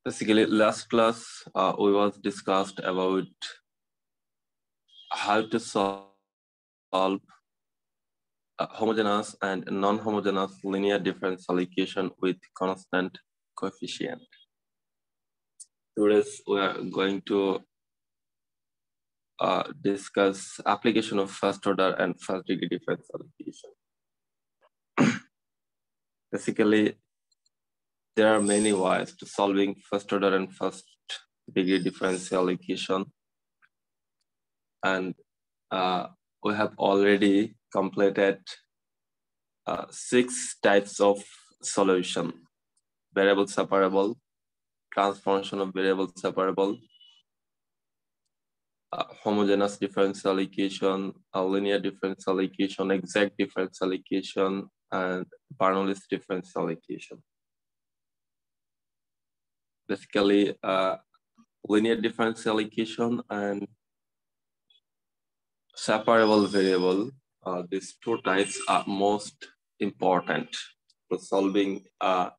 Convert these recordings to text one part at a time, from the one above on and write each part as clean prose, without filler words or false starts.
Basically, last class we was discussed about how to solve homogeneous and non-homogeneous linear differential equation with constant coefficient. Today we are going to discuss application of first order and first degree differential equation. Basically, there are many ways to solving first order and first degree differential equation, and we have already completed 6 types of solution: variable separable, transformation of variable separable, homogeneous differential equation, linear differential equation, exact differential equation, and Bernoulli's differential equation. Basically, linear differential equation and separable variable, these 2 types are most important for solving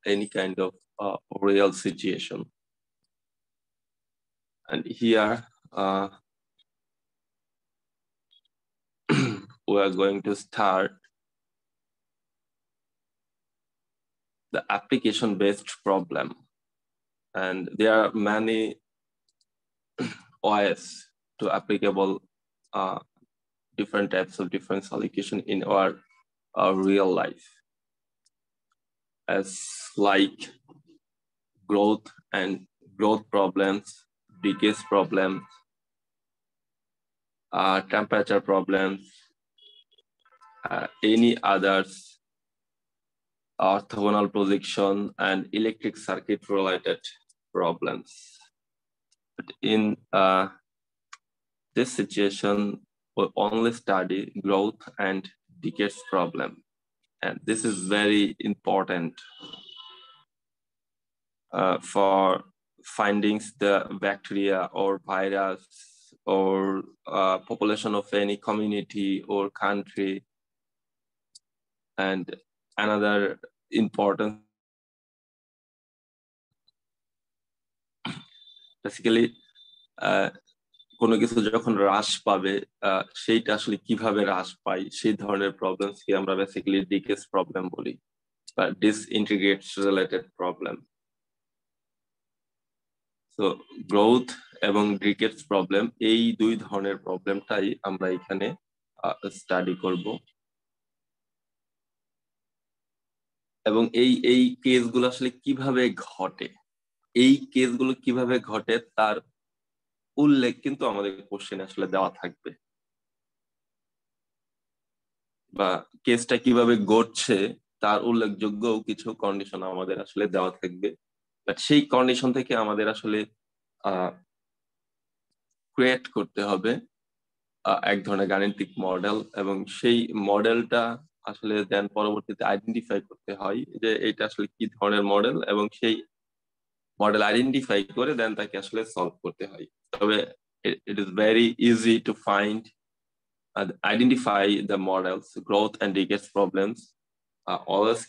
any kind of real situation. And here we are going to start the application-based problem. And there are many ways to applicable different types of differential equation in our real life, as like growth problems, decay problems, temperature problems, any others, orthogonal projection, and electric circuit related problems. But in this situation, we only study growth and decay problem. And this is very important for findings the bacteria or virus or population of any community or country. And another important, basically, কোনো কিছু যখন হ্রাস পাবে সেইটা আসলে কিভাবে হ্রাস পায় সেই ধরনের প্রবলেমস কি আমরা বেসিক্যালি ডিকেস প্রবলেম বলি বা ডিসইন্টিগ্রেটস রিলেটেড প্রবলেম। সো গ্রোথ এবং ডিকেস প্রবলেম এই 2 ধরনের প্রবলেমটাই আমরা এখানে স্টাডি করব। এবং এই কেসগুলো আসলে কিভাবে ঘটে, এই কেসগুলো কিভাবে ঘটে তার উল্লেখ কিন্তু আমাদের কোশ্চেনে আসলে দেওয়া থাকবে, বা কেসটা কিভাবে ঘটছে তার উল্লেখযোগ্য কিছু কন্ডিশন আমাদের আসলে দেওয়া থাকবে। বাট সেই কন্ডিশন থেকে আমাদের আসলে ক্রিয়েট করতে হবে এক ধরনের গাণিতিক মডেল, এবং সেই মডেলটা আসলে দেন পরবর্তীতে আইডেন্টিফাই করতে হয় যে এটা আসলে কি ধরনের মডেল, এবং সেই মডেল আইডেন্টিফাই করে দেন তাকে আসলে সলভ করতে হয়। তবে it is very easy to find identify the models growth and decay problems always।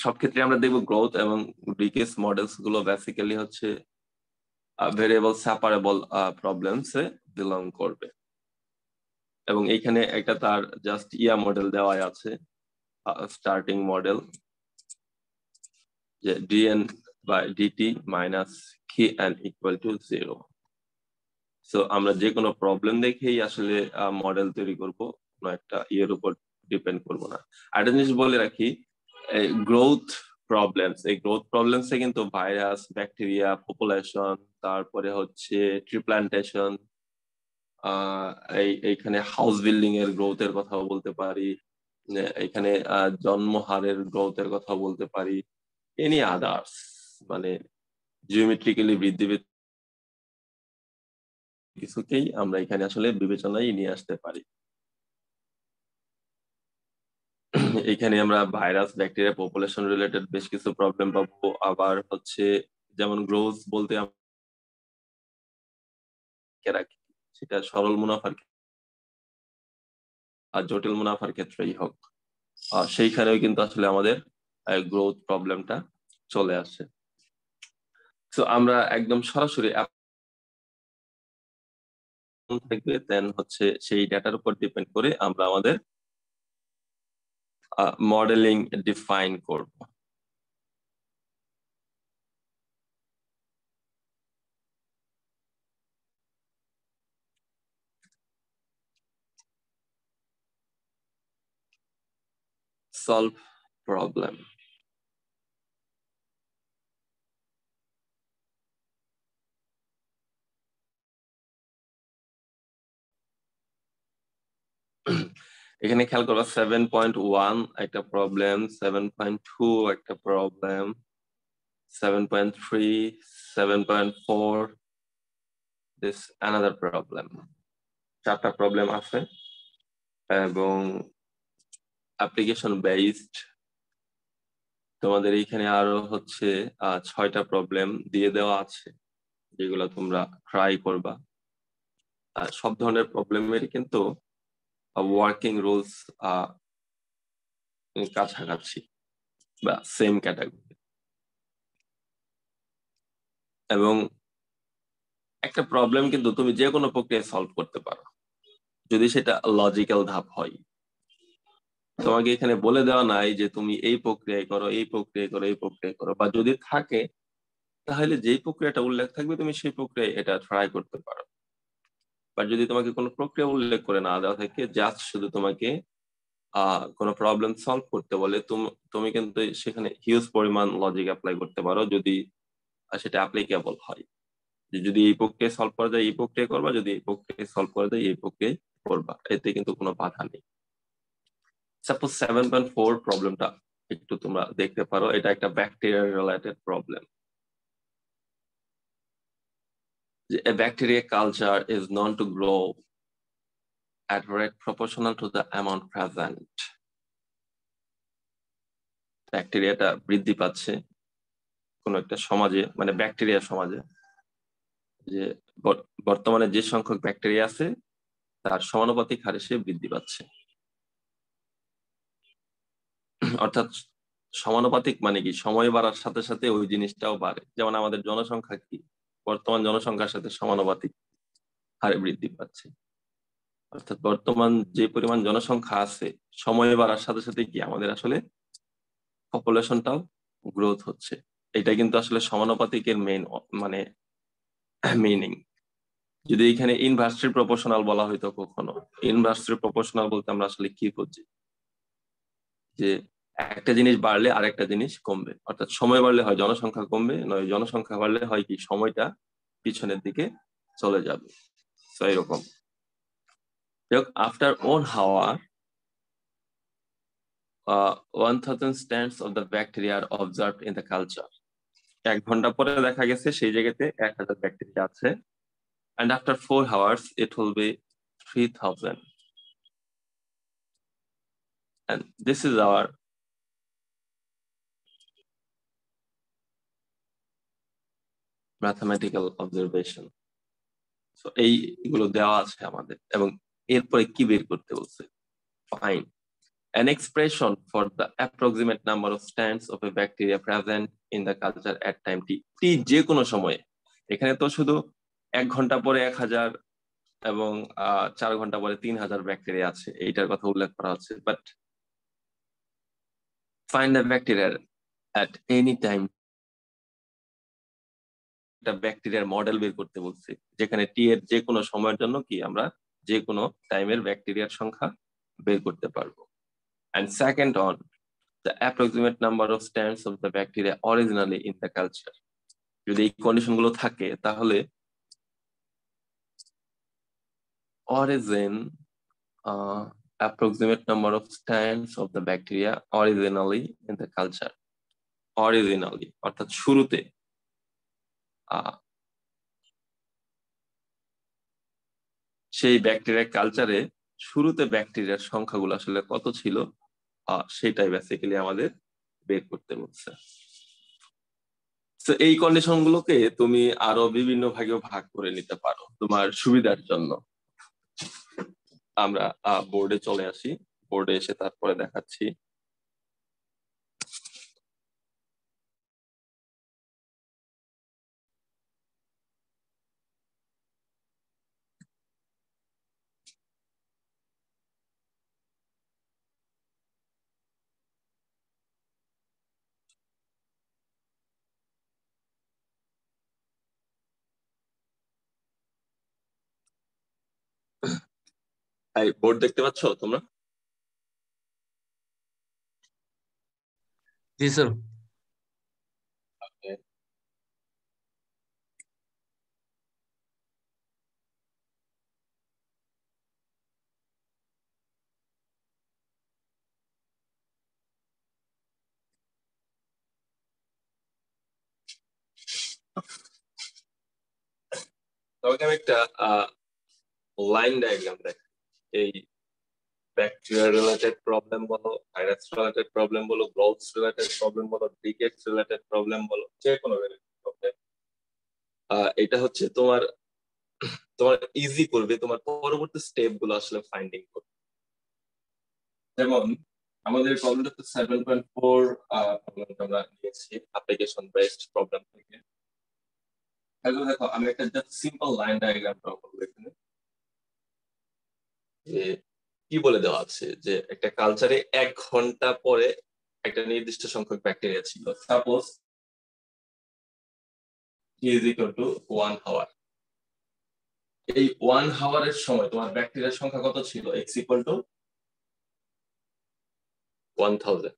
সব ক্ষেত্রে আমরা দেখব গ্রোথ এবং ডিকে মডেলস গুলো বেসিক্যালি হচ্ছে ভেরিয়েবল সেপারেবল প্রবলেমস এ বিলং করবে। এবং এইখানে একটা তার জাস্ট মডেল দেওয়া আছে, স্টার্টিং মডেল, যে dn by dt minus kn equal to 0। So আমরা যে কোনো প্রবলেম দেখেই আসলে মডেল তৈরি করব, কোনো একটা উপর ডিপেন্ড করব না। একটা জিনিস বলে রাখি, গ্রোথ প্রবলেমস, এই গ্রোথ প্রবলেমসে কিন্তু ভাইরাস, ব্যাকটেরিয়া, পপুলেশন, তারপরে হচ্ছে ট্রি প্ল্যান্টেশন, এইখানে হাউস বিল্ডিং এর গ্রোথের কথা বলতে পারি, এখানে জন্মহারের গ্রোথের কথা বলতে পারি, এনি আদার্স, মানে জিওমেট্রিক্যালি বৃদ্ধি কিছুকেই আমরা এখানে আসলে বিবেচনায় নিয়ে আসতে পারি। এখানে আমরা ভাইরাস, ব্যাকটেরিয়া, পপুলেশন রিলেটেড বেশ কিছু প্রবলেম পাবো। আবার হচ্ছে যেমন গ্রোথ বলতে রাখি, সেটা সরল মুনাফার আর জটিল মুনাফার ক্ষেত্রেই হোক, সেইখানেও কিন্তু আসলে আমাদের গ্রোথ প্রবলেমটা চলে আসে। তো আমরা একদম সরাসরি থাকবে, দেন হচ্ছে সেই ডাটার উপর ডিপেন্ড করে আমরা আমাদের মডেলিং ডিফাইন করব। Solve problem. এখানে খেয়াল করো 7.1 একটা প্রবলেম, 7.2 একটা প্রবলেম, 7.3, 7.4, this another problem, 4টা প্রবলেম আছে। এবং অ্যাপ্লিকেশন বেসড তোমাদের এইখানে আরো হচ্ছে 6টা প্রবলেম দিয়ে দেওয়া আছে, যেগুলো তোমরা ট্রাই করবা। সব ধরনের প্রবলেমেরই কিন্তু ওয়ার্কিং রুলস কাছাকাছি বা সেম ক্যাটাগরি। এবং একটা প্রবলেম কিন্তু তুমি যে কোনো প্রক্রিয়ায় সলভ করতে পারো যদি সেটা লজিক্যাল ধাপ হয়। তোমাকে এখানে বলে দেওয়া নাই যে তুমি এই প্রক্রিয়ায় করো, এই প্রক্রিয়ায় করো, এই প্রক্রিয়ায় করো, বা যদি থাকে তাহলে যেই প্রক্রিয়াটা উল্লেখ থাকবে তুমি সেই প্রক্রিয়ায় এটা ট্রাই করতে পারো। বা যদি তোমাকে কোনো প্রক্রিয়া উল্লেখ করে না দেওয়া থাকে, জাস্ট শুধু তোমাকে কোনো প্রবলেম সলভ করতে বলে, তুমি কিন্তু সেখানে হিউজ পরিমাণ লজিক অ্যাপ্লাই করতে পারো যদি সেটা অ্যাপ্লিকেবল হয়। যে যদি এই প্রক্রিয়া সলভ করা যায় এই প্রক্রিয়া করবা, যদি এই প্রক্রিয়া সলভ করা যায় এই প্রক্রিয়া করবা, এতে কিন্তু কোনো বাধা নেই। সাপোজ 7.4 প্রবলেমটা একটু তোমরা দেখতে পারো, এটা একটা bacteria related problem. A bacteria culture is known to grow at rate proportional to the amount present. ব্যাকটেরিয়াটা বৃদ্ধি পাচ্ছে কোন একটা সমাজে, মানে ব্যাকটেরিয়া সমাজে, যে বর্তমানে যে সংখ্যক ব্যাকটেরিয়া আছে তার সমানুপাতিক হারে সে বৃদ্ধি পাচ্ছে। অর্থাৎ সমানুপাতিক মানে কি, সময় বাড়ার সাথে সাথে ওই জিনিসটাও বাড়ে। যেমন আমাদের জনসংখ্যা কি বর্তমান জনসংখ্যার সাথে সমানুপাতিক হারে বৃদ্ধি পাচ্ছে। অর্থাৎ বর্তমান যে পরিমাণ জনসংখ্যা আছে, সময় বাড়ার সাথে সাথে কি আমাদের আসলে পপুলেশনটাও গ্রোথ হচ্ছে। এটা কিন্তু আসলে সমানুপাতিকের মেইন মানে মিনিং। যদি এখানে ইনভার্সলি প্রপোর্শনাল বলা হইতো কখনো, ইনভার্সলি প্রপোর্শনাল বলতে আমরা আসলে কি বুঝি, যে একটা জিনিস বাড়লে আরেকটা জিনিস কমবে। অর্থাৎ সময় বাড়লে হয় জনসংখ্যা কমবে, নয় জনসংখ্যা বাড়লে হয় কি সময়টা পিছনের দিকে চলে যাবে। তো এরকম। After 1 hour 1000 stands of the bacteria are observed in the culture. 1 ঘন্টা পরে দেখা গেছে সেই জায়গাতে 1000 ব্যাকটেরিয়া আছে। And after 4 hours it will be 3000. And this is our mathematical observation. So এইগুলো দেওয়া আছে আমাদের, এবং এরপরে কি বের করতে বলছে, fine an expression for the approximate number of strands of a bacteria present in the culture at time t. t যে কোনো সময়ে, এখানে তো শুধু 1 ঘন্টা পরে 1000 এবং 4 ঘন্টা পরে 3000 ব্যাকটেরিয়া আছে এইটার কথা উল্লেখ করা হচ্ছে। But find the bacteria at any time, একটা ব্যাকটেরিয়ার মডেল বের করতে বলছে, যেখানে টি এর যে কোনো সময়ের জন্য কি আমরা যে কোনো টাইমের ব্যাকটেরিয়ার সংখ্যা বের করতে পারবো। And second on the approximate number of strands of the bacteria originally in the culture. যদি এই কন্ডিশন গুলো থাকে তাহলে origin approximate number of strands of the bacteria originally in the culture. Originally অর্থাৎ শুরুতে, সেই ব্যাকটেরিয়ার কালচারে শুরুতে ব্যাকটেরিয়ার সংখ্যাগুলো আসলে কত ছিল সেটাই বেসিক্যালি আমাদের বের করতে বলছে। তো এই কন্ডিশন গুলোকে তুমি আরো বিভিন্ন ভাগেও ভাগ করে নিতে পারো তোমার সুবিধার জন্য। আমরা বোর্ডে চলে আসি, বোর্ডে এসে তারপরে দেখাচ্ছি। এই বোর্ড দেখতে পাচ্ছ তোমরা? জি স্যার। Okay. তোমাকে আমি একটা লাইন ডায়াগ্রাম দেখ, এই ব্যাকটেরিয়া রিলেটেড প্রবলেম বলো, ভাইরাস রিলেটেড প্রবলেম বলো, গ্রোথ রিলেটেড প্রবলেম বলো, ডিকেটস রিলেটেড প্রবলেম বলো, যে কোনো রিলেটেড প্রবলেম, এটা হচ্ছে তোমার তোমার ইজি করবে তোমার পরবর্তী স্টেপ গুলো আসলে ফাইন্ডিং করতে। যেমন আমাদের প্রবলেমটা তো 7.4 প্রবলেমটা আমরা নিয়েছি অ্যাপ্লিকেশন বেসড প্রবলেম থেকে। এখন দেখো আমি একটা just simple line diagram draw করবো এখানে। যে কি বলে দেওয়া আছে যে একটা কালচারে 1 ঘন্টা পরে একটা নির্দিষ্ট সংখ্যক ব্যাকটেরিয়া ছিল, suppose is equal to 1 hour. এই 1 আওয়ারের সময় তোমার ব্যাকটেরিয়ার সংখ্যা কত ছিল? X equal to 1000।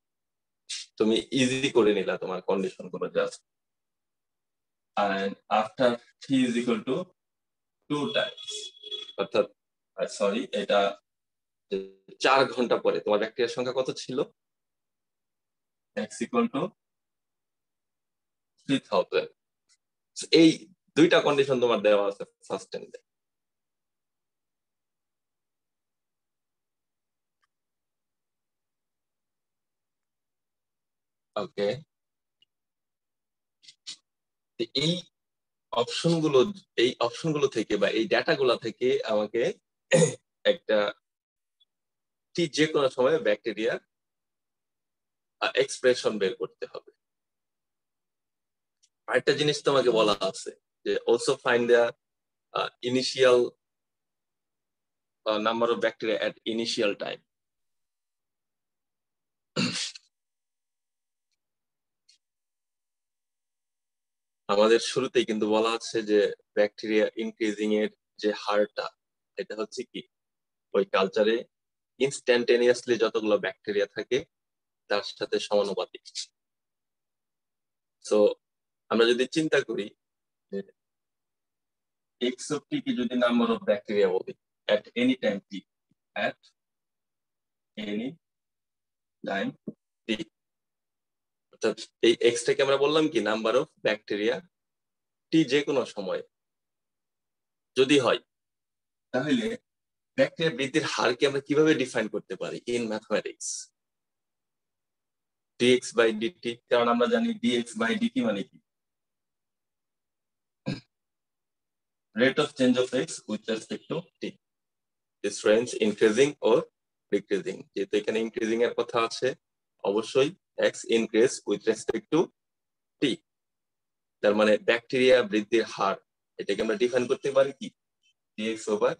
তুমি ইজি করে নিলা তোমার কন্ডিশন গুলো just, and after t is equal to 2 times, অর্থাৎ সরি এটা 4 ঘন্টা পরে তোমার ব্যাকটেরিয়ার সংখ্যা কত ছিল? x equal to 3000। এই দুইটা কন্ডিশন তোমার দেওয়া আছে ফার্স্ট এন্ডে। ওকে, এই অপশনগুলো এই অপশনগুলো থেকে বা এই ডাটাগুলো থেকে আমাকে একটা যে কোনো সময় ব্যাকটেরিয়া এক্সপ্রেশন বের করতে হবে। আরেকটা জিনিস তোমাকে বলা আছে যে also find the initial number of bacteria at initial time. আমাদের শুরুতেই কিন্তু বলা আছে যে ব্যাকটেরিয়া ইনক্রিজিং এর যে হারটা, এটা হচ্ছে কি ওই কালচারে ইনস্ট্যান্টেনিয়াসলি যতগুলো ব্যাকটেরিয়া থাকে তার সাথে সমানুপাতিক। সো আমরা যদি চিন্তা করি যে এক্স অফ টি কে যদি নাম্বার অফ ব্যাকটেরিয়া বলি at any time t, at any time t, অর্থাৎ এই এক্স টাকে আমরা বললাম কি নাম্বার অফ ব্যাকটেরিয়া টি যে কোনো সময় যদি হয়, তাহলে ব্যাকটেরিয়া বৃদ্ধির হারকে আমরা কিভাবে ডিফাইন করতে পারি in mathematics? dx by dt, কারণ আমরা জানি dx by dt মানে কি rate of change of x with respect to t, this range increasing or decreasing। যেহেতু এখানে ইনক্রিজিং এর কথা আছে, অবশ্যই x increase with respect to t, তার মানে ব্যাকটেরিয়া বৃদ্ধির হার, এটাকে আমরা ডিফাইন করতে পারি কি dx over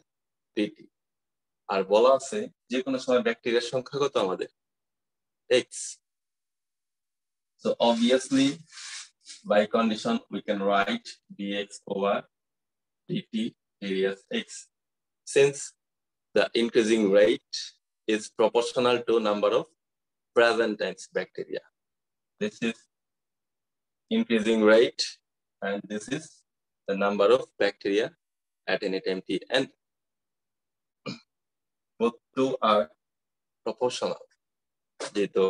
dt। আর বলা আছে যে কোনো সময় ব্যাকটেরিয়ার সংখ্যা কত আমাদের? x। So obviously by condition we can write dx over dt areas x, since the increasing rate is proportional to number of present times bacteria. This is increasing rate and this is the number of bacteria at any time t, and both two are proportional যেহেতু